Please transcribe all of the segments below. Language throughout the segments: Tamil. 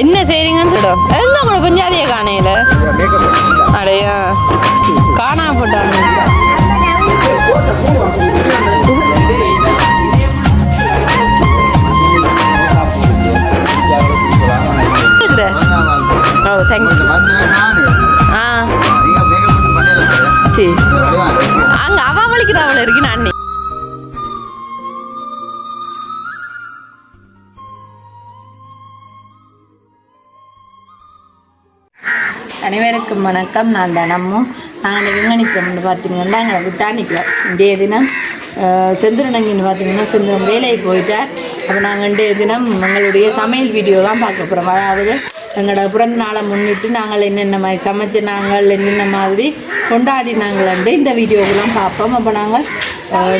என்ன செய்றீங்கன்னு சொல்லும் எங்க உங்களை பஞ்சாதிய காணையில அடையா காணாம போட்டாங்க ஓ தேங்க்யூ அங்க அவ வலிக்கிறாவள இருக்கு நான் அனைவருக்கும் வணக்கம். நான் தனமும் நாங்கள் எங்கே நிற்கிறோம்னு பார்த்தீங்கன்னா எங்களை விட்டா நிற்கிறோம். இன்றைய தினம் செந்துருணங்கின்னு பார்த்தீங்கன்னா செந்துரம் வேலைக்கு போயிட்டார். அப்போ நாங்கள் இன்றைய தினம் எங்களுடைய சமையல் வீடியோ தான் பார்க்க போகிறோம். அதாவது எங்களோட பிறந்த நாளை முன்னிட்டு நாங்கள் என்னென்ன மாதிரி சமைச்சு நாங்கள் என்னென்ன மாதிரி கொண்டாடினாங்களே இந்த வீடியோக்கெல்லாம் பார்ப்போம். அப்போ நாங்கள்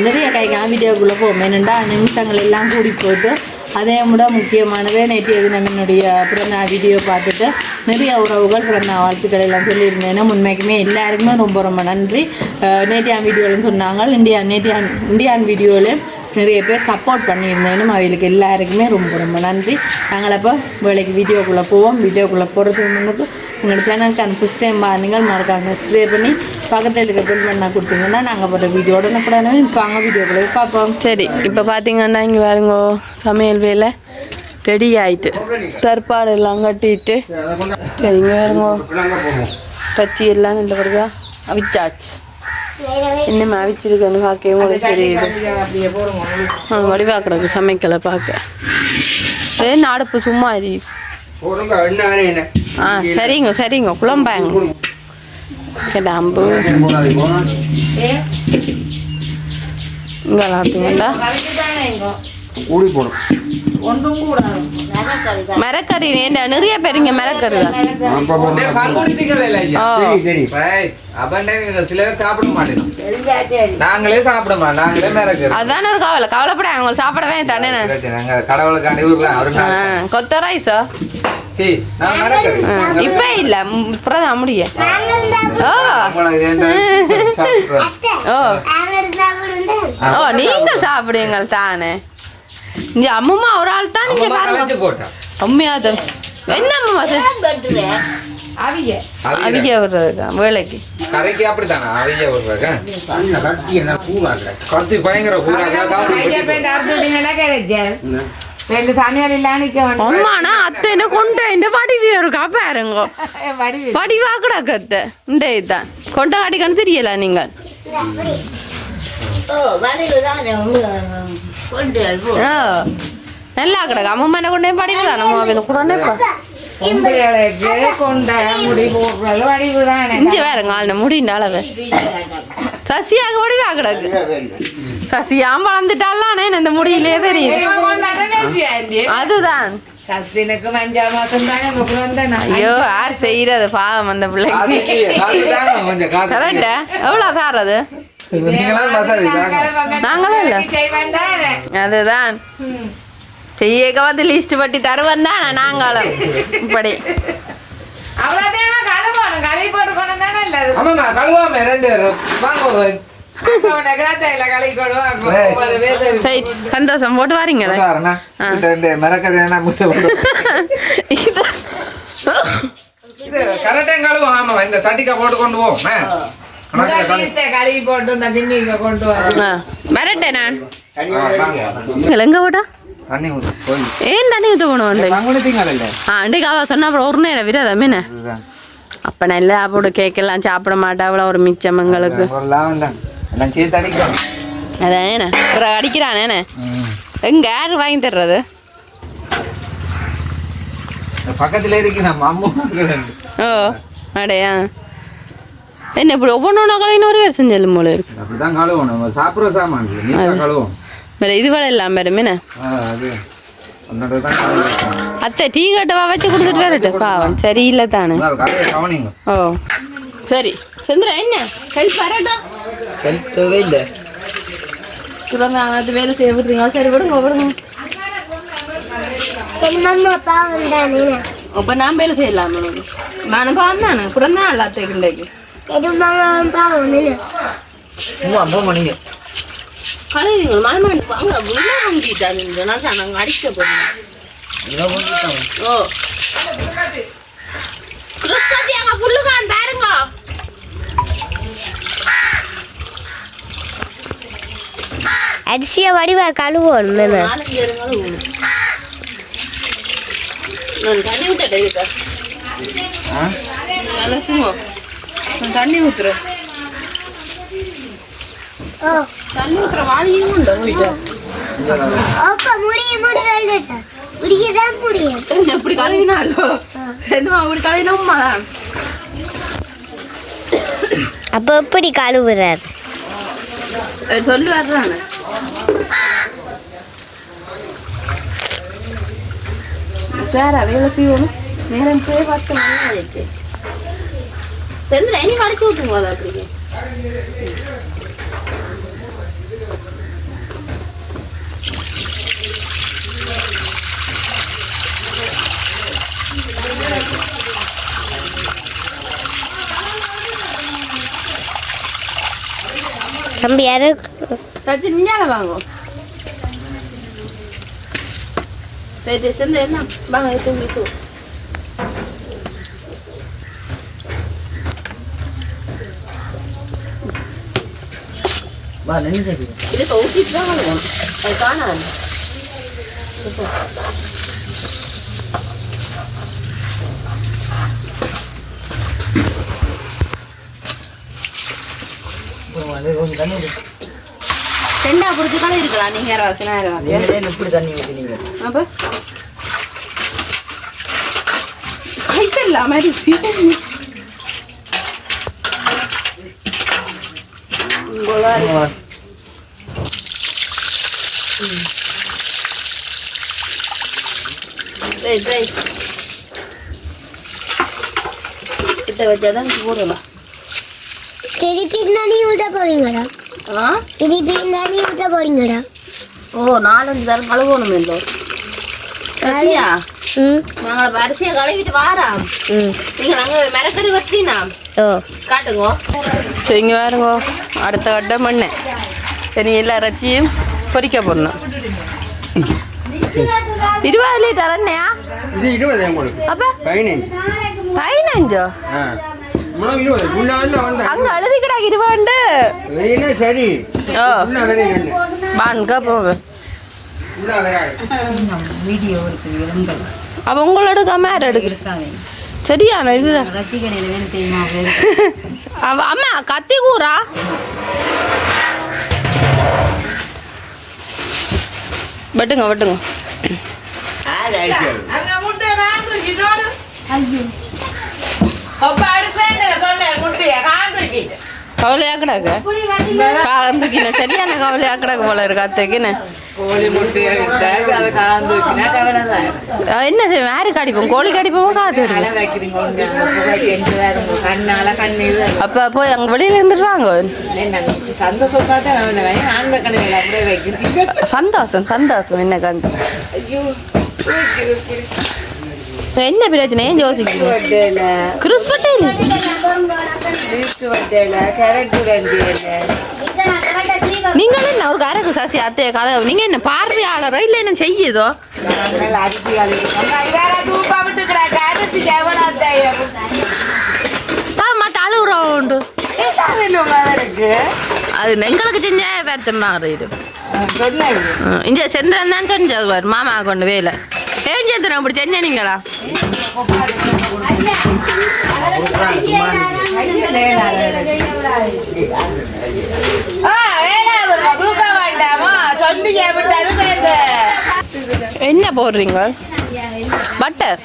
நிறைய கைக்கான வீடியோக்குள்ளே போவோம். என்னென்னா நிமிஷங்கள் எல்லாம் கூடி போட்டு அதே விட முக்கியமானது நேற்றைய தினம் என்னுடைய பிறந்தநாள் வீடியோ பார்த்துட்டு நிறைய உறவுகள் பிறந்தநாள் வாழ்த்துக்கள் எல்லாம் சொல்லியிருந்தேன்னா உண்மைக்குமே எல்லாருக்குமே ரொம்ப ரொம்ப நன்றி. நேற்றையான் வீடியோவில் சொன்னாங்க இந்தியான் வீடியோவில் நிறைய பேர் சப்போர்ட் பண்ணியிருந்தேனும் அவங்களுக்கு எல்லாருக்குமே ரொம்ப ரொம்ப நன்றி. நாங்கள் அப்போ வேலைக்கு வீடியோக்குள்ளே போவோம். வீடியோக்குள்ளே போகிறதுக்கு முன்னுக்கு எங்களோட சேனலுக்கான ஃபஸ்ட் டைம் பாருங்கள் மறக்காங்க சப்ஸ்கிரைப் பண்ணி பக்கத்தில் இருக்க பெல் பண்ண கொடுத்தீங்கன்னா நாங்கள் போகிற வீடியோட கூட இப்போ அங்கே வீடியோக்குள்ளே பார்ப்போம். சரி, இப்போ பார்த்தீங்கன்னா இங்கே பாருங்க சமையல் வேலை ரெடி ஆகிட்டு தற்பாடு எல்லாம் கட்டிட்டு சரிங்க பாருங்க பச்சி எல்லாம் நல்ல பிறகு அவிச்சாச்சு. இன்னும் அவிச்சிருக்கேன்னு பார்க்கவே உங்களுக்கு தெரியுது. வடிவாக்குறதுக்கு சமைக்கலை பார்க்க அடுப்பு சும்மா எரியுது. சரிங்க சரிங்க குழம்பாங்க அம்பு இங்கே பார்த்தீங்களா மரக்கறி நிறைய பேர் இங்க மரக்கறி தான். அதான கவலைப்பட அவங்க சாப்பிடவே தானே. கொத்த ரைஸா இப்ப இல்ல இப்பதான் முடிய. ஓ நீங்க சாப்பிடுங்க தானே. இங்க அம்மா ஒரு ஆள் தான் நீங்க பாருங்க. அம்மையாத என்ன அம்மா அவிய விடுறதுக்கா வேலைக்கு கரைக்கு அப்படித்தானே அவிய விடுறதுக்கா பயங்கர அம்மானா அத்தை என்ன கொண்டு இந்த வடிவி இருக்கா பாருங்க. வடிவா கிடக்கத்த இந்த இதுதான் கொண்ட காட்டிக்கன்னு தெரியல நீங்கள். நல்லா கிடக்கு அம்மா என்ன கொண்டே படிவு தானே இஞ்சி வேறங்க ஆள் முடிந்த அளவு சசியாக முடிவா கிடக்கு. சசியாம வளர்ந்துட்டாலே இந்த முடியிலே தெரியும். அதுதான் ஐயோ யார் செய்யறது பாவம் அந்த பிள்ளைக்கு. கரெக்டா எவ்வளவு சாரது நாங்களும் இல்ல அதுதான் செய்யக்க வந்து லிஸ்ட் பட்டி தருவன் தான் நாங்களும் இப்படி சந்தோஷம் போட்டு வாரீங்களா வரட்டே நான் எங்க போட்டா ஏன் தண்ணி ஊற்ற போனோம் அவ சொன்ன அப்புறம் ஒரு நேரம் விடாத மீன அப்ப நல்ல அப்போட கேக்கெல்லாம் சாப்பிட மாட்டா அவ்வளோ ஒரு மிச்சம் எங்களுக்கு அதான் ஏண்ணே அடிக்கிறானே எங்க யாரு வாங்கி தர்றது பக்கத்துல இருக்கு. ஓ அடையா என்ன இப்படி ஒவ்வொன்றா கலைன்னு ஒரு வருஷம் செல்லும் போல இருக்கு. சாப்பிட்ற சாமான் வேற இது வேலை இல்லாம வருமேண்ணே அத்தை டீ கட்டவா வச்சு கொடுத்துட்டு வரட்டு பாவம் சரியில்லை தானே. ஓ சரி சந்திரா என்ன ஹெல்ப் வரட்டா ஹெல்ப்பவே இல்லை அது வேலை செய்ய விட்டுறீங்க. சரி விடுங்க விடுங்க அப்ப நான் வேலை செய்யலாம் நானும் பாவம் தானே பிறந்த நாள் அத்தைக்கு கழுவிங்க மாமன் வாங்க வாங்கிட்டாங்க நாங்கள் அடிக்க போகிறோம். ஓ கிறிஸ்கத்தி அங்க புல்லுகான் பாருங்க. அரிசியை வடிவா கழுவோம். தண்ணி ஊத்த தண்ணி ஊத்துற தண்ணி ஊத்துற வாளியும் உண்டு போயிட்டு எப்படி கழுவினாலும் அப்படி கழுவினா உண்மைதான். அப்ப எப்படி கழுவுறாரு சொல்லு வர்றாங்க. சாரா வேலை செய்யணும். நேரம் போய் 10 மணி ஆயிடுச்சு. இனி வடிச்சு விட்டுருங்க. அதை அப்படிங்க தம்பி யாரு சச்சி நிஞ்சால வாங்க. என்ன வாங்க தூங்கிட்டு இது ஊற்றிட்டு தான் வாங்குவோம். அது காணாது. ரெண்டா பிடிச்சிக்கான இருக்கலாம். நீங்க எப்படி தண்ணி ஊற்றினீங்க? அப்ப கைத்தெல்லாம் மாதிரி கிட்ட வச்சாதான் போடலாம். திருப்பி தண்ணி ஊற்ற போறீங்களா? திருப்பி தண்ணி ஊற்ற போறீங்களா? ஓ 4-5 தரம் கழுவணும். இல்லை சரியா? நாங்கள வரிசையை கழுவிட்டு வாராம். நீங்க நாங்க மிரக்கறி வச்சீனா காட்டுங்க. சரிங்க பாருங்க. அடுத்த கட்டம் பண்ணேன். சரி எல்லா இறைச்சியும் பொரிக்க போடணும். 20 லிட்டர் எண்ணெயா? இது 20 உங்களுக்கு. அப்ப 15. 15? அங்க எழுதி கிடா 20. சரி. அப்ப உங்களோட எடுக்காம எடுக்கு சரியான இது. அம்மா கத்தி கூறா வெட்டுங்க வெட்டுங்க. கவலையாக்கடாக்கு காந்துக்கின சரியான கவலையாக்கடாக்கு போல இருக்கு. அத்தைக்குன்னு என்ன செய்வோம்? யாரு கடிப்போம்? கோழி கடிப்போமா? காத்து அப்ப போய் அங்க வெளியில இருந்துட்டு வாங்க. சந்தோஷம் சந்தோஷம். என்ன கண்டு என்ன பிரச்சனை யோசிக்கிறீங்க? நீங்க என்ன ஒரு கரகு சாசி அத்தைய கதை? நீங்க என்ன பார்வையாளரோ இல்ல என்ன செய்யுதோ? தழுவுறோம் உண்டு. அது எங்களுக்கு செஞ்ச வருத்தமாக இங்க சென்றன் தான் செஞ்சது. மாமா கொண்டு வேலை ஏஞ்சத்திரம் அப்படி செஞ்ச நீங்களா? என்ன போடுறீங்க? பட்டர்.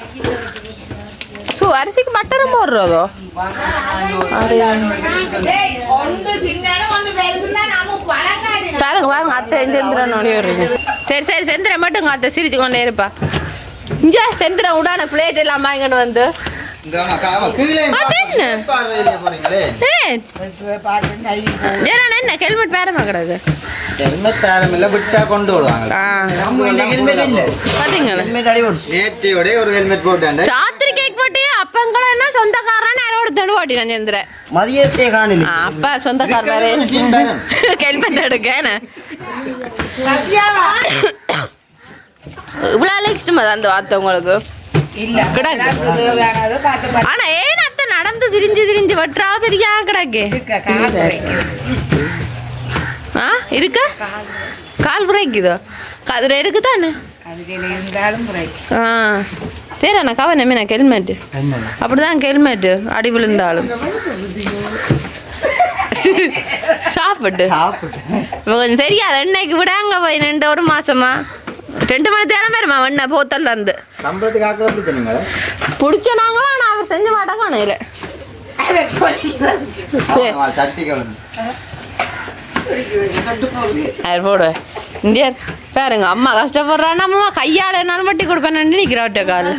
அரிசிக்கு பட்டரும் போடுறதோ? பாருங்க பாருங்க அத்தை செந்திரன் வருங்க. சரி சரி செந்திரன் மட்டும் அத்தை சிரிச்சு கொண்டே இருப்பா. இங்க செந்திரன் உடான பிளேட் எல்லாம் வாங்கிட்டு வந்து என்ன ஹெல்மெட் பேரமா கிடக்கு. ராத்திரி கேக் போட்டு அப்பங்கள என்ன சொந்தக்காரன் யாரோட ஓட்டினா செந்திர மதியத்தே காணல. அப்ப சொந்தக்காரரே ஹெல்மெட் எடுக்க இவ்வளோ இஷ்டமா அந்த வார்த்தை உங்களுக்கு? ஆனா ஏன் அத்தை நடந்து திரிஞ்சு வெட்டுறா தெரியா கிடக்கு ஆ இருக்க கால் புரைக்குதோ அதுல இருக்குதானே ஆ சரி அண்ணா கவனமே நான் ஹெல்மெட்டு அப்படிதான் ஹெல்மெட்டு அடி விழுந்தாலும் சாப்பிட்டு கொஞ்சம் தெரியாது எண்ணெய்க்கு விட அங்கே போய் 1 மாசமா 2 மணி தேரம் வருமா எண்ணெய் போத்தல் தந்து பிடிச்ச நாங்களும் ஆனால் அவர் செஞ்ச மாட்டோம் காணையில் அவர் போடுவேன் இந்தியா பாருங்க அம்மா கஷ்டப்படுறான்னு அம்மா கையால் என்னாலும் வட்டி கொடுப்பேன் நினைக்கிறேன் ஒட்ட கால்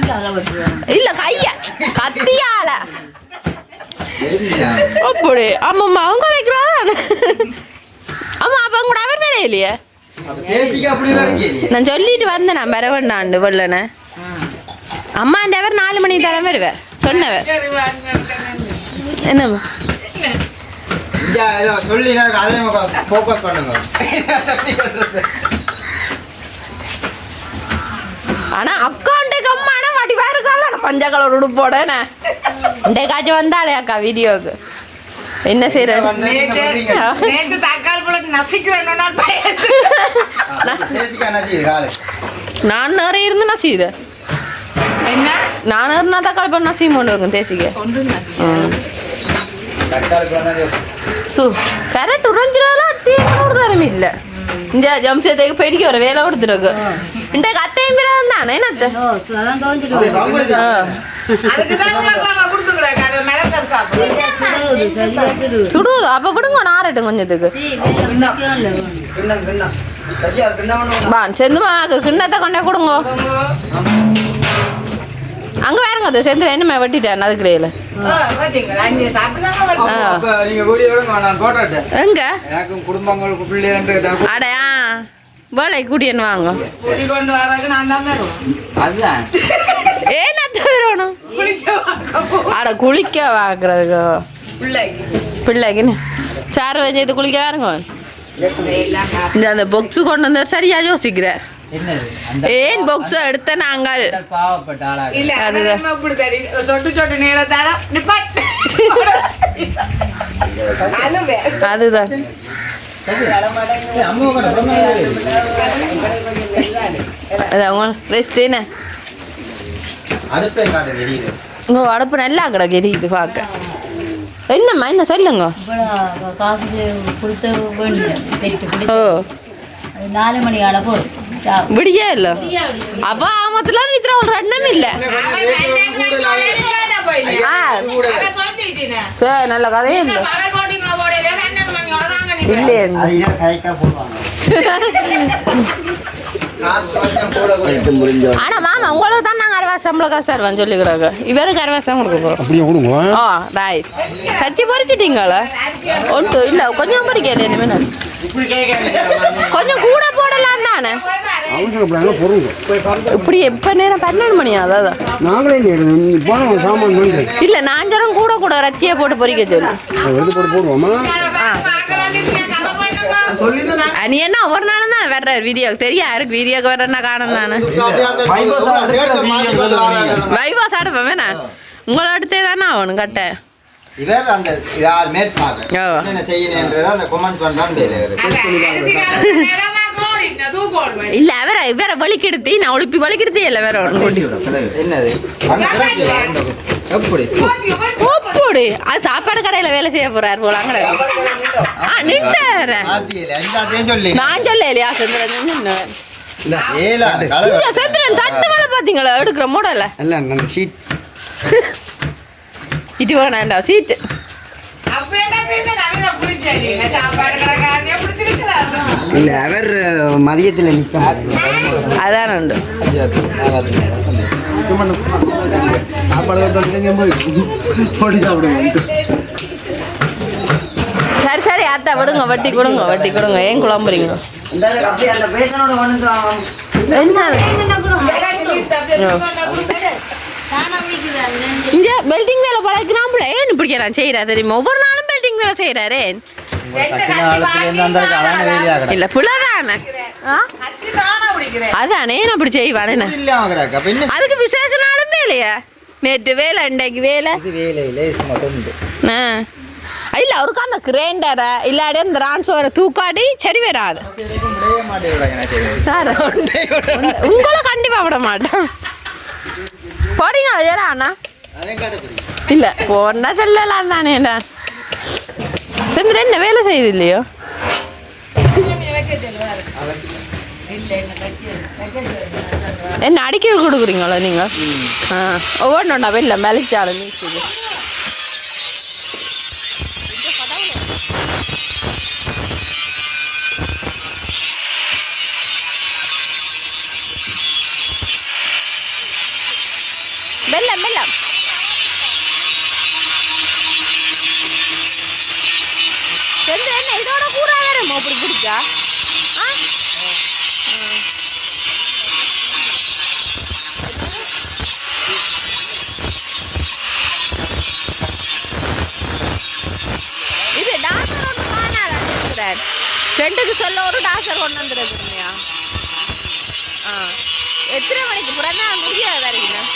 இல்லை கையா கத்தியால அப்படி ஆமாம்மா அவங்க வைக்கிறான் ஆமா அப்ப கூட அவர் வேற இல்லையே நான் சொல்லிட்டு வந்தேன் நான் வர வேண்டாண்டு வெள்ளன அம்மாண்ட அவர் 4 மணி தரம் வருவேன் சொன்னவர் என்னம்மா ஆனா அக்கௌண்ட்டுக்கு அம்மான மாட்டி வேறு கால பஞ்ச கலர் உடுப்போட இந்த காட்சி வந்தாலே அக்கா வீடியோக்கு என்ன செய்யற நான் நிறைய இருந்து நசியுது நான் இருந்தா தக்காளி பண்ண நசியும் கொண்டு வைங்க தேசிக்க கரெக்ட் உறைஞ்சிடாலாம் தீவிர தரமே இல்லை இந்த ஜம்சத்துக்கு பெருக்கி ஒரு வேலை கொடுத்துருக்கு இந்த கத்தையும் பிறகு தானே என்னத்த சுடுது அப்ப விடுங்க நாரட்டும் கொஞ்சத்துக்கு செந்துமாக்கு கிண்ணத்தை கொண்டே கொடுங்க அங்க வேறுங்க அது செந்தில் என்னமே வெட்டிட்டேன் அதுக்கிடையில எங்க அடையா வேலை கூட்டியன்னு வாங்க ஏன் வரணும் அட குளிக்க வாக்குறதுக்கு பிள்ளைக்குன்னு 4 வயது குளிக்க வாருங்க இந்த அந்த பொக்ஸு கொண்டு வந்த சரியா யோசிக்கிறேன் ஏன் பொக்ஸ் எடுத்த நாங்கள் அதுதான் அடுப்பு நல்லா கிடக்கு எரியுது பார்க்க என்னம்மா என்ன சொல்லுங்க ஓ 4 மணி அளவு விடியா இல்ல அப்ப ஆமத்துல இത്ര ஒரு எண்ணம் இல்ல சரி நல்ல கதையும் ஆனா மாமா உங்களுக்கு தான் நாங்க 60 சம்பளம் காசு தருவோம் சொல்லிக்கிறாங்க இவருக்கு 60 சம்பளம் கொடுக்க போறோம் ஓ ரைட் கச்சி பொறிச்சிட்டீங்களா ஒன்று இல்ல கொஞ்சம் பொறிக்கல என்ன கொஞ்சம் கூட போடலாம் தானே இப்படி எப்ப நேரம் 12 மணியா அதான் நாங்களே சாமான் இல்ல நான் சொல்றேன் கூட ரச்சியை போட்டு பொறிக்க சொல்லு போடுவோமா நீ என்ன ஒரு நாளும் தான் வர்ற வீடியோக்கு தெரியும் யாருக்கு வீடியோக்கு வர்றேன்னா காணும் தானே வைபாஸ் அடுப்பேன் வேணா உங்களை அடுத்தே தானே ஆகணும் கட்ட இல்ல வேற வலிக்கெடுத்து நான் ஒழிப்பி வலிக்கெடுத்தே இல்ல வேற ஒன்று அது சாப்பாடு கடையில வேலை செய்ய போறாரு போல நான் சொல்லலையா சந்திரன் தட்டு வேலை பாத்தீங்களா எடுக்கிற மூடல இட்டு வேணாண்டா சீட்டு அவர் மதியத்தில் அதான் உண்டு சரி சரி அத்தா விடுங்க வட்டி கொடுங்க ஏன் குழம்புறீங்க இங்க பெல்டிங் வேலை பழகினாப்புல ஏன் இப்படி நான் செய்யறா தெரியுமா ஒவ்வொரு நாளும் பெல்டிங் வேலை செய்யறாரு இல்ல புலதானே அதானே அப்படி செய்வானே அதுக்கு விசேஷ நாளும் வேலையா நேற்று வேலை இன்றைக்கு வேலை ஆ இல்லை அவருக்கு அந்த கிரைண்டரை இல்லாடி அந்த ரான்சோரை தூக்காடி சரி வராது உங்களை கண்டிப்பாக விட மாட்டேன் போறீங்க ஏறா அண்ணா இல்லை போனா சொல்லலாம் தானே சந்திரன் என்ன வேலை செய்யுது இல்லையோ என்ன அடிக்க கொடுக்குறீங்களோ நீங்கள் ஆ ஒவ்வொன்றா வெளில மெலிச்சாலும் நீக்குது வெள்ளம் வெள்ளம் சந்திரன் இதோட கூட வேறமோ அப்படி பிடிச்சா இது டாக்டர் ஒன்று காணாதான் ரெண்டுக்கு சொல்ல ஒரு டாக்டர் கொண்டு வந்துருக்குங்கய்யா எத்தனை மணிக்கு புறன்னா முடியாது வரைக்கும்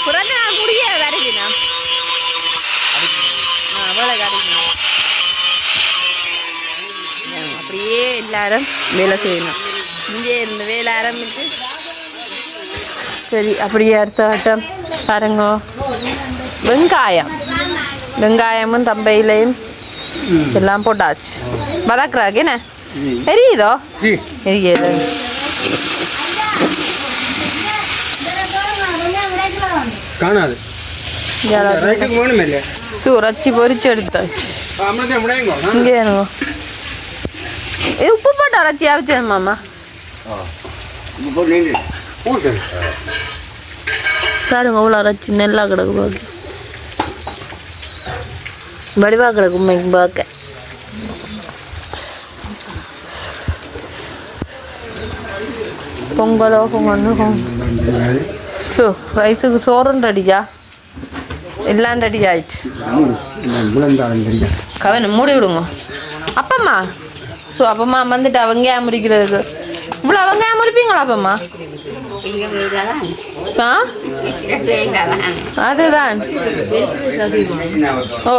பிறந்த நாள் முடியாது வரைக்குண்ணா அவ்வளோ கிடைக்கணும் அப்படியே எல்லாரும் வேலை செய்யணும் இங்கே இருந்து வேலை ஆரம்பிச்சு சரி அப்படியே அடுத்த வட்டம் பாருங்க வெங்காயமும் தம்பையிலையும் எல்லாம் போட்டாச்சு வதக்குறாக்கு என்ன எரியுதோ எரியுது காணாது சூரச்சி பொரிச்சு எடுத்தாச்சு இங்கே இது உப்பு போட்டா ரச்சி ஆச்சு மாமா பாருங்க அவ்வளோ ரச்சி நெல்லா கிடக்கு பார்க்க வடிவா கிடக்கு உண்மைக்கு பார்க்க பொங்கலோ ஸோ ரைஸுக்கு சோறும் ரெடியா எல்லாம் ரெடி ஆயிடுச்சு கவனை மூடி விடுங்க அப்பம்மா ஸோ அப்பம்மா வந்துட்டு அவங்க முறிக்கிறதுக்கு இவ்வளோ அவங்க முறிப்பீங்களா அப்பம்மா ஆ அதுதான் ஓ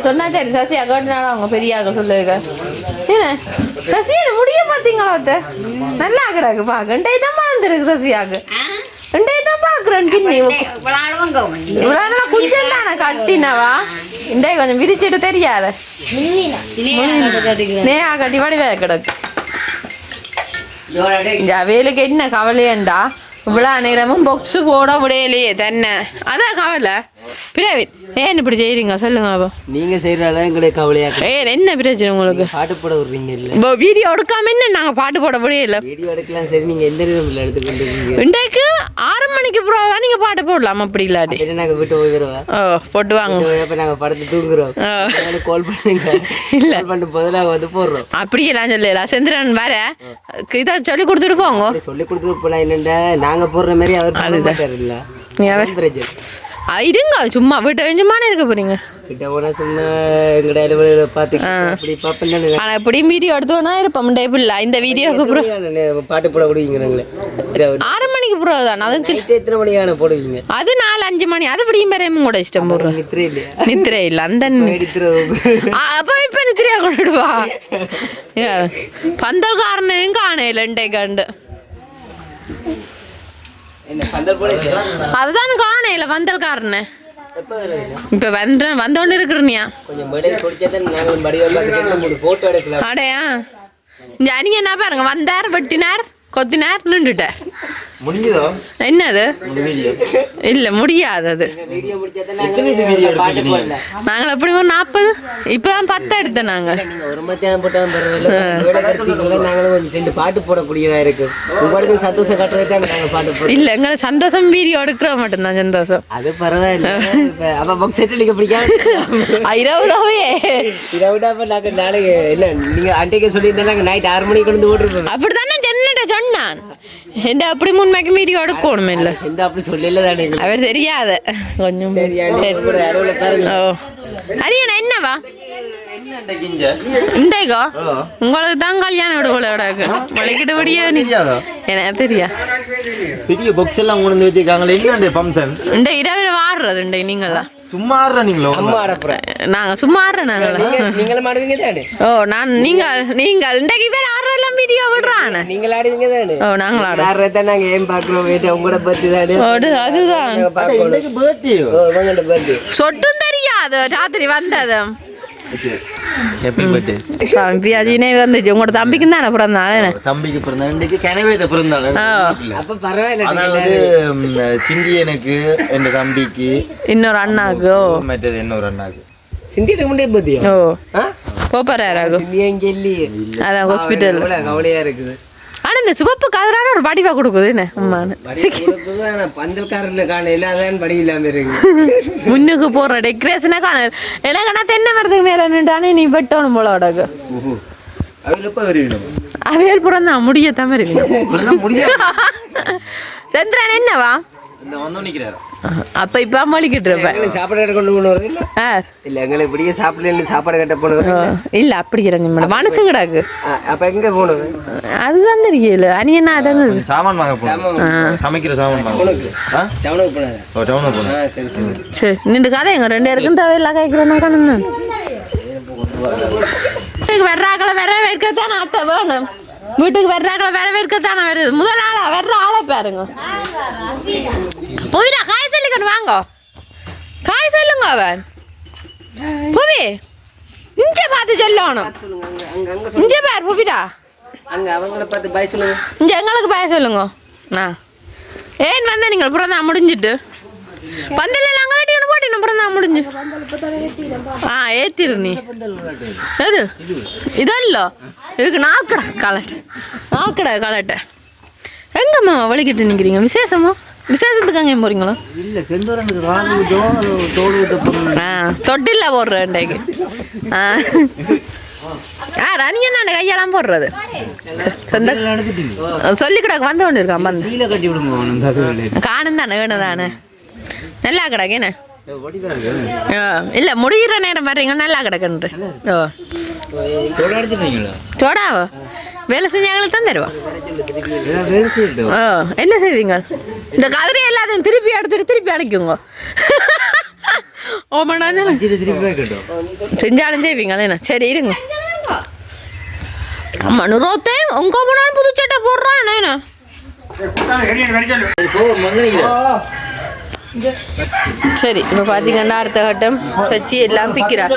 சொன்னா சரி சசி அகட்டினாலும் அவங்க பெரிய ஆக சொல்லுங்க என்ன சசி அது முடிய பார்த்தீங்களா அத்த நல்லா கிடக்கு பார்க்க தான் மறந்துருக்கு சசியாக்கு தான் பார்க்குறேன் பின்னி இவ்வளோ குஞ்சம் தானே கட்டினவா இண்டே கொஞ்சம் விரிச்சிட்டு தெரியாத நேயா கட்டி வடிவே கிடக்கு வேலுக்கு என்ன கவலையண்டா இவ்வளோ நேரமும் பொக்ஸு போட விடையிலையே தன்னை அதான் கவலை பிரவீன் ஏன் இப்படி செய்கிறீங்க சொல்லுங்க அப்போ நீங்கள் செய்கிறால எங்களுக்கு கவலையா என்ன பிரச்சனை உங்களுக்கு பாட்டு போட விடுறீங்க இல்லை இப்போ வீடியோ எடுக்காம என்ன நாங்கள் பாட்டு போட முடியல வீடியோ எடுக்கலாம் சரி நீங்கள் எந்த நேரத்தில் எடுத்துக்கொண்டு இன்றைக்கு 6 மணிக்கு அப்புறம் தான் நீங்கள் பாட்டு போடலாம் அப்படி இல்லாட்டி நாங்கள் வீட்டு போயிடுவோம் ஓ போட்டு வாங்க இப்போ நாங்கள் படத்தை தூங்குறோம் கால் பண்ணுங்க இல்லை பண்ணும் போது நாங்கள் வந்து போடுறோம் அப்படியெல்லாம் சொல்லலாம் செந்திரன் வேற இதை சொல்லி கொடுத்துட்டு போங்க சொல்லி கொடுத்துட்டு போகலாம் என்னென்ன நாங்கள் போடுற மாதிரி அவர் பாட்டு இல்லை இருங்க சும்மா வீட்டை கொஞ்சமானே இருக்க போறீங்க கிட்ட போனா சும்மா எங்கட அலுவலக பார்த்து அப்படி பார்ப்பேன் ஆனால் எப்படியும் வீடியோ எடுத்தோன்னா இருப்போம் டேபிள் இந்த வீடியோக்கு அப்புறம் பாட்டு போட விடுவீங்க நாங்களே 6 மணிக்கு அப்புறம் தான் அது எத்தனை மணியான போடுவீங்க அது 4-5 மணி அது இப்படியும் பெரியமும் கூட இஷ்டம் போடுறோம் நித்திரை இல்லையா நித்திரை இல்லை அந்த அப்போ இப்போ நித்திரையா கொண்டுடுவா பந்தல்காரனையும் காணையில் இண்டே கண்டு அதுதான் காணையில வந்தல்காரனு இப்ப வந்தோண்டு இருக்கிறனியா அடையா நீங்க என்ன பாருங்க வந்தார் வெட்டினார் கொத்தினார் நின்றுட்டார் முடிஞ்சதோ என்னது இல்ல முடியாது அது நாங்கள் எப்படி ஒரு 40 இப்பதான் 10 எடுத்தோம் நாங்க பாட்டு போடக்கூடியதா இருக்கு உங்களுக்கு சந்தோஷம் காட்டுறது இல்ல எங்களுக்கு சந்தோஷம் வீடியோ எடுக்கிற மட்டும்தான் சந்தோஷம் அது பரவாயில்ல அப்ப பாக்ஸ் செட் பிடிக்காம 20 நாங்க நாளைக்கு இல்ல நீங்க அன்றைக்கு சொல்லியிருந்தாங்க நைட் 6 மணிக்கு கொண்டு ஓட்டுருப்போம் அப்படித்தானே ஜென்னிட்ட சொன்னான் என்ன அப்படி முன்மைக்கு வீடியோ எடுக்கணும் இல்ல அப்படி சொல்லல தானே அவர் தெரியாத கொஞ்சம் சரி ஓ அரியண்ணா என்னவா இன்றைக்கோ உங்களுக்கு தான் கல்யாணம் விட போல கிடக்கு மலைக்கிட்ட விடியா எனக்கு தெரியா பெரிய பாக்ஸ் எல்லாம் கொண்டு வந்து வச்சிருக்காங்களே என்ன ஃபங்க்ஷன் இந்த இரவு ஆடுறது இன்றை நீங்களா சும்மா ஆடுற நீங்களோ நாங்க சும்மா ஆடுறோம் நாங்களா நீங்களும் ஆடுவீங்க தானே ஓ நான் நீங்கள் இன்றைக்கு பேர் ஆடுறதெல்லாம் வீடியோ விடுறானே நீங்கள் ஆடுவீங்க தானே ஓ நாங்கள் ஆடுறோம் ஆடுறத நாங்க ஏன் பாக்குறோம் உங்களோட பர்த்டே தானே அதுதான் உங்களோட பர்த்டே சொட்டும் தெரியாது ராத்திரி வந்தது ஹேப்பி பர்த்டே தம்பி அதினே வந்துச்சு உங்களோட தம்பிக்கு தானே பிறந்தானே தம்பிக்கு பிறந்த இன்னைக்கு கனவேத பிறந்தாள் அப்ப பரவாயில்ல அதாவது சிந்தி எனக்கு என் தம்பிக்கு இன்னொரு அண்ணாக்கு மற்றது இன்னொரு அண்ணாக்கு சிந்திட்டு முன்னே பத்தியா ஓ போப்பாராகு சிந்தியா இங்க இல்லையே அதான் ஹாஸ்பிட்டல் கவலையா இருக்குது ஆனா இந்த சிவப்பு கதரான ஒரு படிவா கொடுக்குது என்ன அம்மானு பந்தல்காரர்ல காணையில அதான் படி இல்லாம இருக்கு முன்னுக்கு போற டெக்கரேஷனே காண எனக்கு நான் தென்னை மரத்துக்கு மேல நின்றானே நீ வெட்டணும் போல உடக்கு அவையல் புறம் தான் முடிய தமிழ் சந்திரன் என்னவா அப்ப இப்ப மொழிக்கிட்டு இருப்பேன் சாப்பாடு கொண்டு போனது இல்ல எங்களுக்கு இப்படியே சாப்பிடல சாப்பாடு கட்ட போனது இல்ல அப்படி இறங்க மனசு கிடாக்கு அப்ப எங்க போனது அதுதான் தெரியல அனியனா அதான் சாமான் வாங்க போனோம் சமைக்கிற சாமான் வாங்க டவுனுக்கு போனது டவுனுக்கு போனோம் சரி சரி சரி நின்று கதை எங்க 2 பேருக்கும் தேவையில்ல கேட்கிறேன்னா கணந்து வீட்டுக்கு வர்றாக்களை வரவேற்கத்தான் அத்தை வேணும் வீட்டுக்கு வர்றாக்களை வரவேற்கத்தானே வருது முதல் ஆளா வர்ற ஆளை பாருங்க புவிடா காய் சொல்லிக்கணும் வாங்க காய் சொல்லுங்க அவன் புவி இஞ்ச பார்த்து சொல்லணும் இஞ்ச பார் புவிடா அங்க அவங்கள பார்த்து பாய் சொல்லுங்க இஞ்ச எங்களுக்கு பாய சொல்லுங்க ஏன் வந்த நீங்கள் பிறந்தா முடிஞ்சிட்டு பந்தல் எல்லாம் கட்டிட்டு போட்டின பிறந்தா முடிஞ்சு ஏத்திரு நீ எது இதல்ல இதுக்கு நாக்கடை கலட்ட எங்கம்மா வலிக்கிட்டு நிற்கிறீங்க விசேஷமா விசேஷத்துக்கு அங்கே போறீங்களா இல்ல செந்தூரனுக்கு ராகுதோ தோடு தொட்டில்ல போடுற இன்றைக்கு ரனியன் நான் கையெல்லாம் போடுறது சொல்லிக்கிடாக்கு வந்து கொண்டு இருக்கான் வந்து கட்டி விடுங்க காணும் தானே வேணும் தானே நல்லா கிடக்கு என்ன இல்ல முடிகிற நேரம் வர்றீங்க நல்லா கிடக்குன்ற சோடாவோ வேலை செஞ்சாங்களுக்கு தான் தருவா என்ன செய்வீங்க இந்த கதிரை எல்லாத்தையும் திருப்பி எடுத்துட்டு திருப்பி அனுக்குங்க செஞ்சாலும் செய்வீங்களா என்ன சரி இருங்க ஆமா நுரோத்தே உங்க போனாலும் புது சட்டை போடுறான் என்ன சரி இப்ப பாத்தீங்கன்னா அடுத்த கட்டம் வச்சு எல்லாம் பிக்கிறார்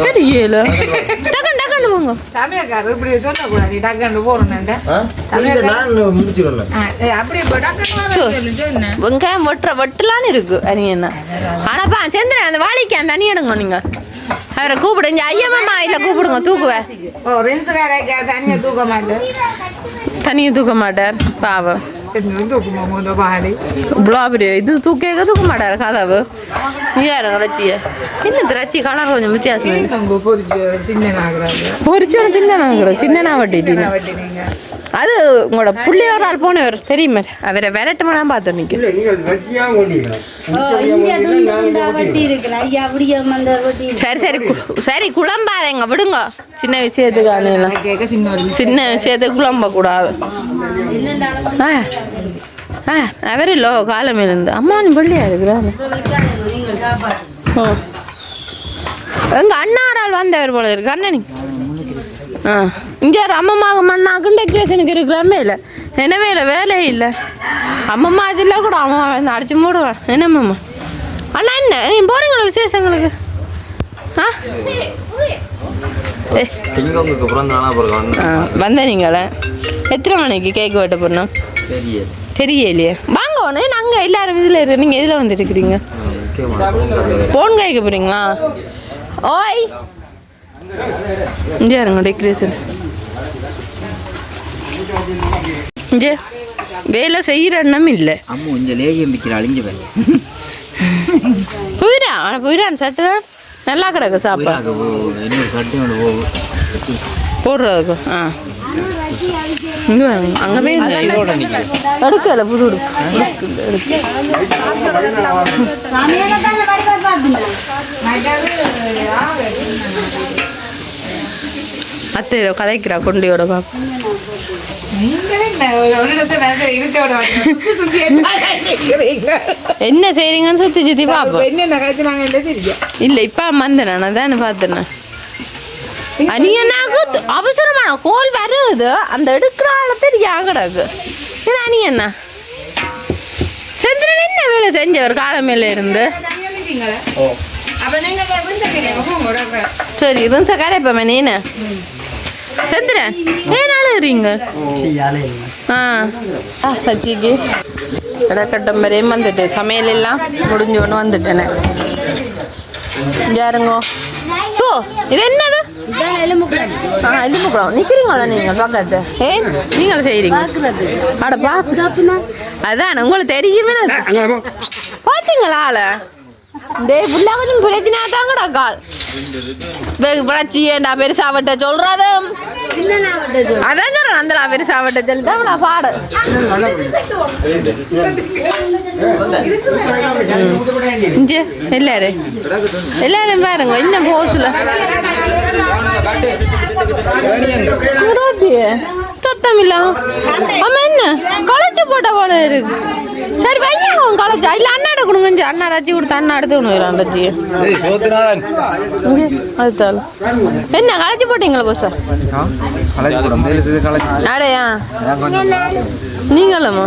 தெரியல டக்குன்னு டக்குன்னு போங்க சமையக்காரர் இப்படி சொல்லக்கூடாது நீ டக்குன்னு போறேன் வெங்காயம் வெட்டலான்னு இருக்கு அனியன்னா ஆனாப்பா சந்திரன் அந்த வாழைக்கு அந்த அணி எடுங்க நீங்க அவரை கூப்பிடுங்க ஐயம்மா இல்ல கூப்பிடுங்க தூக்குவேன் தனியா தூக்க மாட்டேன் தனியா தூக்க மாட்டார் பாவம் இது தூக்க மாட்டாரு கதவு யாரு ரச்சிய என்ன ரச்சி கலர் கொஞ்சம் வித்தியாசம் பொரிச்சு சின்ன வட்டிட்டீங்க அது உங்களோட புள்ளையோர் ஆள் போனவர் தெரியுமா அவரை விரட்டுமா பார்த்தோம் நிக்க சரி சரி சரி குழம்பாதேங்க விடுங்க சின்ன விஷயத்துக்கு சின்ன விஷயத்துக்கு குழம்ப கூடாது அவர் இல்லோ காலம் இருந்து அம்மா கொஞ்சம் பிள்ளையா இருக்கிறாரு எங்க அண்ணாரால் வந்தவர் போல இருக்கு அண்ணனி இங்கே அம்மம்மாக மண்ணாக்கும் டெக்கரேஷனுக்கு இருக்கிறாமே இல்லை என்னவே இல்லை வேலையே இல்லை அம்மம்மா அதில் கூட அம்மா வந்து அடிச்சு மூடுவேன் என்னம்மா அண்ணா என்ன போறீங்களா விசேஷங்களுக்கு வந்த நீங்களே எத்தனை மணிக்கு கேக் வெட்ட போடணும் தெரியலையே வாங்க ஒன்று நாங்கள் எல்லாரும் இதில் இருக்கு நீங்கள் இதில் வந்துருக்கிறீங்க போன் கேட்க போகிறீங்களா ஓய் இங்கே இருங்க டெக்கரேஷன் இங்கே வேலை செய்கிற எண்ணம் இல்லை போயிடா ஆனால் போயிடான் சட்டு தான் நல்லா கிடக்கு சாப்பாடு போடுறதுக்கு இங்கே வாங்க அங்கே எடுக்கல புது எடுக்க அத்தை ஏதோ கதைக்கிறா கொண்டியோட பாப்பா. என்ன செய்றீங்கன்னு சுத்தி சுத்தி பாப்போம். இல்ல இப்ப வந்தேன் நான் தானே பார்த்தேன். நீங்க என்ன அவசரமான கோல் வருது அந்த எடுக்கிற ஆள பெரிய ஆகடாக்கு. நீ என்ன சந்திரன் என்ன வேலை செஞ்சவர் காலமேல இருந்து? சரி இருந்த கரைப்ப நீனு சந்திரன் ஏனால இருங்க. சச்சிக்கு இடக்கட்டம் வரையும் வந்துட்டு சமையல் எல்லாம் முடிஞ்சோன்னு வந்துட்டேனே. யாருங்க சோ இது என்னது? எலும்புக்குளம் நிக்கிறீங்களா நீங்க பக்கத்து? ஏன் நீங்களும் செய்யறீங்க? அட பாக்கு அதான் உங்களுக்கு தெரியுமே. பாத்தீங்களா ஆள டே புள்ளா கொஞ்சம் பிரச்சனையா தாங்கடா கால் பிரச்சி ஏண்டா பெருசாவட்ட சொல்றாது. அதான் சொல்றேன் அந்த பெருசாவட்ட சொல்லிட்டா பாடு. எல்லாரும் எல்லாரும் பாருங்க இன்னும் போஸ்ல தொத்தமில்ல. ஆமா என்ன களைச்சு போட்ட போல இருக்கு. சரி பையன் களைச்சா இல்ல அண்ணாட கொடுங்க. அண்ணா ரச்சி கொடுத்து அண்ணா எடுத்து கொண்டு ரச்சி அதுத்தாலும் என்ன களைச்சு போட்டீங்களா போசா? அடையா நீங்களும்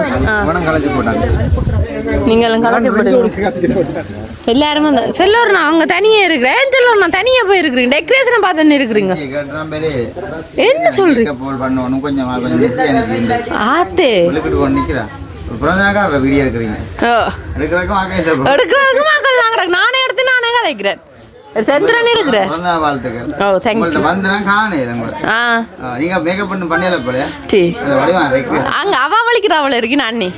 நீங்களும் களைச்சு போட்டீங்க. எல்லாரும் சொல்லூர் நான் அவங்க தனியா இருக்கிறேன். சொல்லூர் நான் தனியா போயிருக்கிறேன். டெக்கரேஷனை பார்த்து இருக்கிறீங்க. என்ன சொல்றீங்க? ஆத்தே நானே எடுத்து நானே கதைக்கிறேன். சந்திரன் இருக்கிறேன். அங்க அவ வலிக்கிற அவள இருக்கு அண்ணி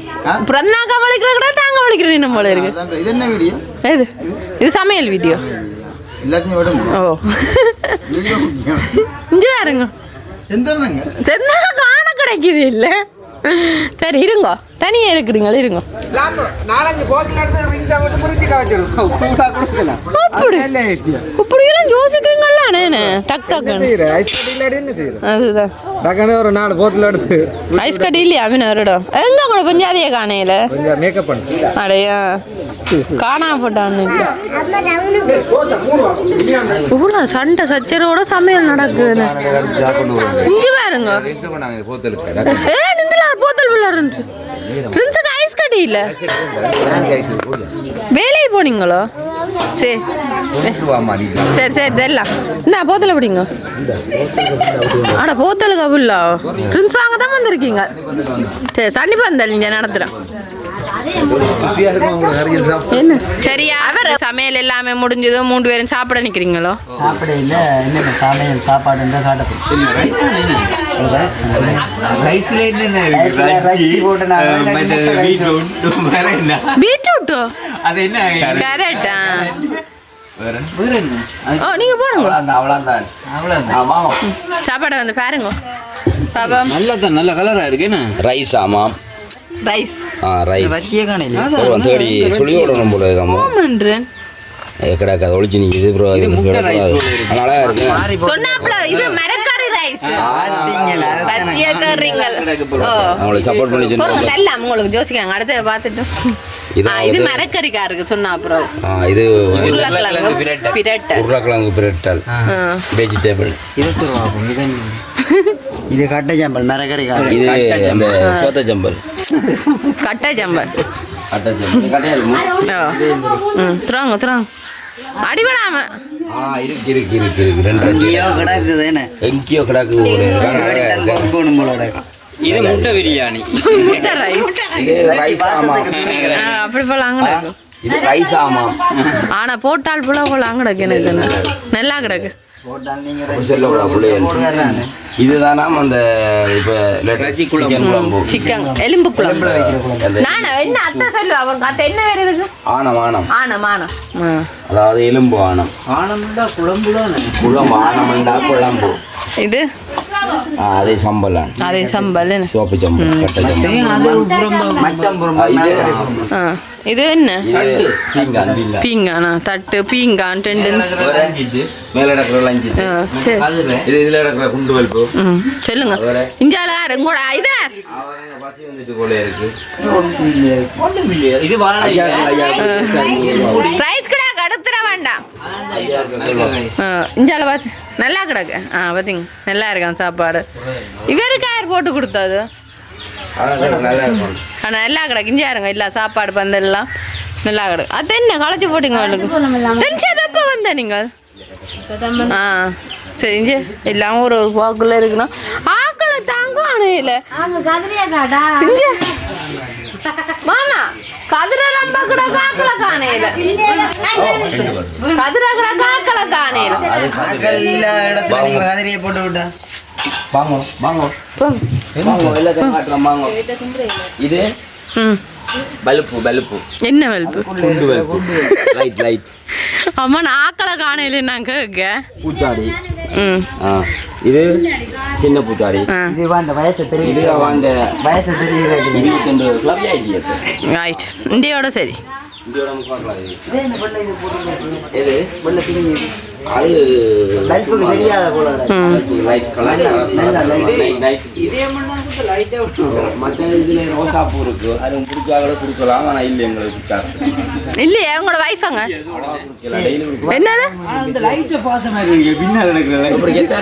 பிறந்தாக்கா வலிக்கிற கூட தாங்க வலிக்கிறேன் நம்ம போல இருக்கு. இது சமையல் வீடியோ. ஓ இங்க பாருங்க சந்திரன் காண கிடைக்குது இல்ல. சரி இருங்க தனியா இருக்கிறீங்களா இருங்க. இப்படியெல்லாம் யோசிக்கிறீங்களா? டக் டக் அதுதான் ஒரு 4 போத்தல் எடுத்து ஐஸ் கட்டி இல்லையா அவனோட எங்க கூட பஞ்சாதிய காணையில மேக்கப் பண்ணு அடையா காணாம போட்டான்னு இவ்வளோ சண்டை சச்சரோட சமையல் நடக்குது. இங்க பாருங்க போத்தல் பிள்ளை இருந்துச்சு. பிரின்ஸுக்கு ஐஸ் கட்டி இல்ல வேலைக்கு போனீங்களோ? சரி சரி சரி தெரியலாம் என்ன போத்தல பிடிங்க. ஆட போத்தலுக்கு அவ்வளோ பிரின்ஸ் வாங்க தான் வந்திருக்கீங்க. சரி தண்ணி பந்தல் இங்க நடத்துறேன். என்ன சரியா அவர் சமையல் எல்லாமே முடிஞ்சதோ 3 பேரும் சாப்பிட நிக்கிறீங்களோ? சாப்பிட இல்ல என்ன சமையல் சாப்பாடு இருந்தா சாப்பிட பீட்ரூட்டோ அது என்ன கேரட்டா? ஓ நீங்க போடுங்க சாப்பாடு வந்து பாருங்க. நல்லதான் நல்ல கலரா இருக்கு. என்ன ரைஸ்? ஆமாம் ரைஸ். ரைஸ் வச்சியே காணல ஒரு தேடி சொல்லி ஓடணும் போல இருக்காம எக்கடா ஒளிச்சு நிக்குது ப்ரோ. இது முட்டை ரைஸ் நல்லா இருக்கு சொன்னாப்ல. இது மரக்கறி ரைஸ் பாத்தீங்களா? பச்சிய தர்றீங்க. உங்களுக்கு சப்போர்ட் பண்ணி சொன்னேன். நல்லா உங்களுக்கு ஜோசிக்காங்க அடுத்து பார்த்துட்டு. இது மரக்கறிக்கா இருக்கு சொன்னா ப்ரோ. இது உருளைக்கிழங்கு பிரட்டல். உருளைக்கிழங்கு பிரட்டல் வெஜிடபிள். இது கட்டை ஜம்பல் மரக்கறி. இது அந்த சோத்த ஜம்பல் கட்டை ஜம்பல் கட்டை ஜம்பல் கட்டையா துறாங்க துறாங்க அடிபடாம இருக்கு இருக்கு இருக்கு இருக்கு 2 கிடக்குது. என்ன எங்கேயோ கிடக்கு. இது முட்டை பிரியாணி. முட்டை ரைஸ். இது ரைஸ். ஆமா அப்படி போலாங்க. இது ரைஸ். ஆமா ஆனா போட்டால் புல போலாங்க கிடக்கு. எனக்கு நல்லா கிடக்கு. இதுதானா அந்த இப்ப சிக்கன் குழம்பு சிக்கன் எலும்பு குழம்பு. நான் என்ன அத்தை சொல்லு அவங்க அத்தை என்ன வேற இருக்கு? ஆனம் ஆனம் ஆனம் ஆனம் அதாவது எலும்பு ஆனம். ஆனம்டா குழம்பு தான். குழம்பு ஆனம்டா குழம்பு. இது அதே சம்பளான் அதே சம்பல் என்ன? சிவப்பு சம்பல் கட்ட சம்பல் இது என்ன பீங்கான் பீங்கான் பீங்கானா தட்டு பீங்கான் ரெண்டு மேல நடக்கிற லஞ்சி சரி இது இதுல நடக்கிற குண்டு வல்பு சொல்லுங்க இஞ்சால கூட இதர் பசி வந்துட்டு போல இருக்கு இது வாழை பிரைஸ் கூட கடத்துற வேண்டாம் இஞ்சால பார்த்து நல்லா கிடக்கு பார்த்தீங்க நல்லா இருக்கான் சாப்பாடு இவருக்கு யார் போட்டு கொடுத்தது நல்லா இருக்கும் ஆனால் நல்லா கிடக்கு இஞ்சி யாருங்க இல்லை சாப்பாடு பந்தெல்லாம் நல்லா கிடக்கு அது என்ன களைச்சி போட்டீங்க உங்களுக்கு எப்போ வந்த நீங்கள் சரி இஞ்சி எல்லாம் ஒரு வாக்குள்ள இருக்கணும் ஆக்களை தாங்க அணையில மாமா கதிர ரொம்ப கூட காக்கலை காணையில கதிர கூட காக்கலை காணையில போட்டு விட்டா வாங்க வாங்க வாங்க எல்லாத்தையும் காட்டுறோம் வாங்க இது பல்பு பல்பு என்ன வெல்பு குண்டு பல்பு லைட் லைட் அம்மா நான் ஆக்களை காணையில நான் கேட்க பூச்சாடி இது சின்ன பூச்சாடி இது அந்த வயசு தெரியும் இது அந்த வயசு தெரியுறது 22 கிளப் ஆயிடுச்சு ரைட் இந்தியோட சரி இதோட முக்காடலாம் இது இது இது அது லைட்டுக்கு தெரியாத போல லைட் கலர் லைட் இதே மண்ணா லைட்டே விட்டு மற்ற இதில் ரோசாப்பூ இருக்கு அது பிடிச்சாங்களோ கொடுக்கலாம் ஆனால் இல்லை எங்களுக்கு பிடிச்சாங்க இல்லையா உங்களோட வைஃபாங்க டெய்லி கொடுக்கலாம் என்னது அந்த லைட்டை பார்த்த மாதிரி இருக்கு பின்னால இருக்கிற இப்படி கெட்டா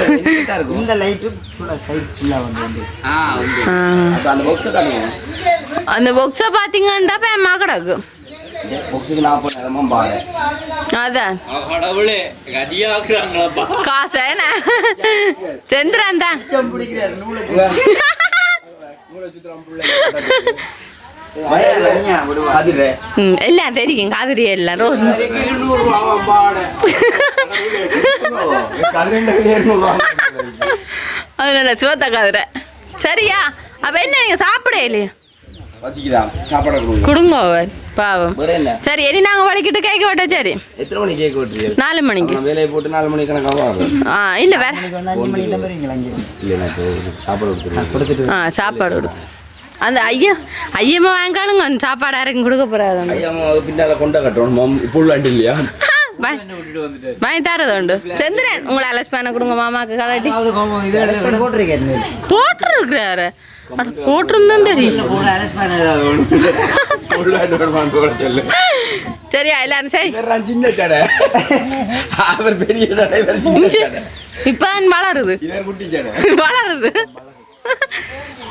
இருக்கும் இந்த லைட்டு ஃபுல்லா சைடு ஃபுல்லா வந்து அப்போ அந்த பாக்ஸை காட்டுங்க அந்த பொக்ஸை பார்த்தீங்கன்னா பேமா கிடக்கு பாக்ஸுக்கு 40 நேரமும் பாரு அதான் கடவுளே கதியாக்குறாங்களப்பா காசு என்ன சந்திரன் தான் பிடிக்கிறாரு நூலை எல்லாம் தெரியும் காதிரி எல்லாம் ரோஸ் அதனால சோத்த காதுரை சரியா அப்ப என்ன நீங்க சாப்பிட இல்லையா வச்சுக்கலாம் சாப்பாடு கொடுங்க கொடுங்க அவர் பாவம் வேற என்ன சரி இனி நாங்க வலிக்கிட்டு கேட்க விட்டோம் சரி எத்தனை மணிக்கு கேக் வெட்டுறீங்க 4 மணிக்கு நான் வேலையை போட்டு 4 மணிக்கு கணக்காக ஆகும் இல்ல வேற 5 மணிக்கு தான் வரீங்களா இங்கே இல்லை நான் சாப்பாடு கொடுத்துருவேன் கொடுத்துட்டு சாப்பாடு கொடுத்து அந்த ஐயம்மா வாங்காலுங்க அந்த சாப்பாடு யாருக்கும் கொடுக்க போறாரு ஐயா பின்னால கொண்ட கட்டணும் இப்போ உள்ளாண்டு இல்லையா வாங்கி தரது உண்டு செந்திரன் உங்களை அலஸ்பான கொடுங்க மாமாக்கு கலாட்டி போட்டிருக்கேன் போட்டுருக்குறாரு போட்டிருந்தான் தெரியும் சொல்லு சரியா எல்லாரும் சரி சின்ன சடை அவர் பெரிய சடை வேற சின்ன சடை இப்ப வளருது இவர் குட்டி சடை வளருது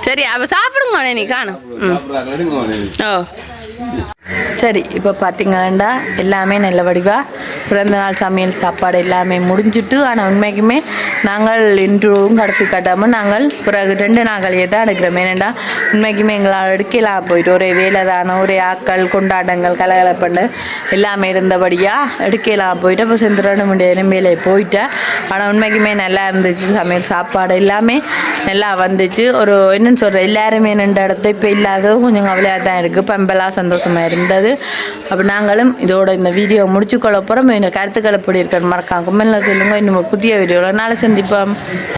சரி அப்ப சாப்பிடுங்க நீ காணும் ஓ சரி இப்போ பார்த்தீங்கன்னா எல்லாமே நல்ல வடிவாக பிறந்தநாள் சமையல் சாப்பாடு எல்லாமே முடிஞ்சுட்டு ஆனால் உண்மைக்குமே நாங்கள் இன்றும் கடைசி கட்டாமல் நாங்கள் பிறகு 2 நாளையே தான் எடுக்கிறோம் ஏனெண்டா உண்மைக்குமே எங்களால் எடுக்கலாம் போயிட்டு ஒரே வேலை தானே ஒரே ஆக்கள் கொண்டாட்டங்கள் கலகலப்பண்டு எல்லாமே இருந்தபடியாக எடுக்கலாம் போயிட்டு அப்போ செந்துடணும் முடியாது வேலையை போயிட்டேன் ஆனால் உண்மைக்குமே நல்லா இருந்துச்சு சமையல் சாப்பாடு எல்லாமே நல்லா வந்துச்சு ஒரு என்னென்னு சொல்கிறேன் எல்லாருமே நின்ற இடத்த இப்போ இல்லாத கொஞ்சம் கவலையாக தான் இருக்குது பம்பெல்லாம் சந்தோஷமாக இருந்தது அப்போ நாங்களும் இதோட இந்த வீடியோ முடிச்சுக்கொள்ள போகிறோம் இந்த கருத்துக்களை எப்படி இருக்கிறது மறக்காம கமெண்ட்ல சொல்லுங்கள் இன்னும் ஒரு புதிய வீடியோவில் நாளை சந்திப்போம்.